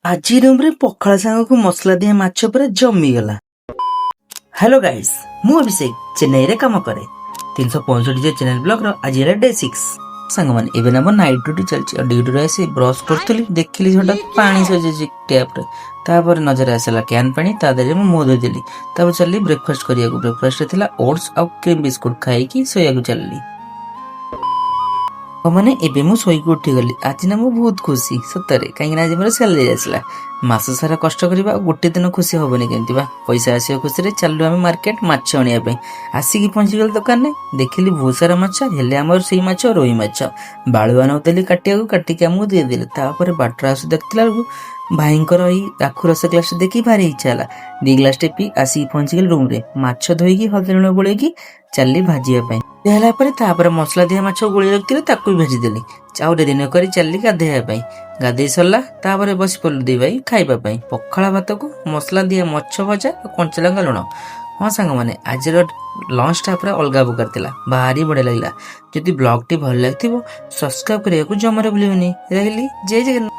ଆଜି ରୁମ୍ରେ ପଖାଳ ସାଙ୍ଗକୁ ମସଲା ଦିଆ ମାଛ ପୁରା ଜମିଗଲା। ହ୍ୟାଲୋ ଗାଇସ୍, ମୁଁ ଅଭିଷେକ ଚେନ୍ନାଇରେ କାମ କରେ। 365 ଚ୍ୟାନେଲ ବ୍ଲଗର ଆଜି ହେଲା ଡେ 6। ସାଙ୍ଗମାନେ ଏବେ ନା ମୋ ନାଇଟ୍ ଡ୍ୟୁଟି ଚାଲିଛି ଆଉ ଡ୍ୟୁଟିରୁ ଆସି ବ୍ରସ୍ କରୁଥିଲି, ଦେଖିଲି ହଠାତ୍ ପାଣି ସରିଯାଇଛି ଟ୍ୟାପ୍ରେ। ତାପରେ ନଜର ଆସିଲା କ୍ୟାନ୍ ପାଣି, ତା ଦେହରେ ମୁଁ ମୁହଁ ଧୋଇଦେଲି। ତାପରେ ଚାଲିଲି ବ୍ରେକଫାଷ୍ଟ କରିବାକୁ। ବ୍ରେକଫାଷ୍ଟରେ ଥିଲା ଓଟ୍ସ ଆଉ କ୍ରିମ୍ ବିସ୍କୁଟ ଖାଇକି ଶୋଇବାକୁ ଚାଲିଲି। ମାନେ ଏବେ ମୁଁ ଶୋଇକି ଉଠିଗଲି। ଆଜି ନା ମୁଁ ବହୁତ ଖୁସି ସତରେ, କାହିଁକିନା ଆଜି ମୋର ସାଲାରୀ ଆସିଲା। ମାସ ସାରା କଷ୍ଟ କରିବା ଆଉ ଗୋଟେ ଦିନ ଖୁସି ହବନି କେମିତି ବା। ପଇସା ଆସିବ ଖୁସିରେ ଚାଲୁ ଆମେ ମାର୍କେଟ ମାଛ ଆଣିବା ପାଇଁ। ଆସିକି ପହଞ୍ଚିଗଲି ଦୋକାନରେ, ଦେଖିଲି ବହୁତ ସାରା ମାଛ, ହେଲେ ଆମର ସେଇ ମାଛ ରୋହି ମାଛ। ବାଳୁଆ ନଉଥିଲି କାଟିବାକୁ, କାଟିକି ଆମକୁ ଦେଇଦେଲେ। ତାପରେ ବାଟରେ ଆସୁ ଦେଖିଲା ବେଳକୁ ଭାଇଙ୍କର ଏଇ ଆଖୁ ରସ ଗ୍ଲାସ ଦେଖି ଭାରି ଇଚ୍ଛା ହେଲା। 2 ଗ୍ଲାସ ଟେ ପିଇ ଆସିକି ପହଞ୍ଚିଗଲି ରୁମରେ। ମାଛ ଧୋଇକି ହଳଦୀ ଲୁଣ ଗୋଳେଇକି ଚାଲିଲି ଭାଜିବା ପାଇଁ। ହେଲା ପରେ ତାପରେ ମସଲା ଦିଆ ମାଛ ଗୋଳେଇ ରଖିଥିଲେ ତାକୁ ବି ଭାଜିଦେଲି। ଆଉ ଡେରି ନ କରି ଚାଲିଲି ଗାଧେଇବା ପାଇଁ। ଗାଧେଇ ସରିଲା ତାପରେ ବସି ପଡ଼ିଲୁ ଦି ଭାଇ ଖାଇବା ପାଇଁ। ପଖାଳ ଭାତକୁ ମସଲା ଦିଆ ମାଛ ଭଜା ଆଉ କଞ୍ଚା ଲଙ୍କା ଲୁଣ। ହଁ ସାଙ୍ଗମାନେ, ଆଜିର ଲଞ୍ଚଟା ପୁରା ଅଲଗା ପ୍ରକାର ଥିଲା, ଭାରି ବଢିଆ ଲାଗିଲା। ଯଦି ବ୍ଲଗଟି ଭଲ ଲାଗିଥିବ ସବସ୍କ୍ରାଇବ କରିବାକୁ ଜମାରୁ ଭୁଲିବନି। ରହିଲି, ଜୟ ଜଗନ୍ନାଥ।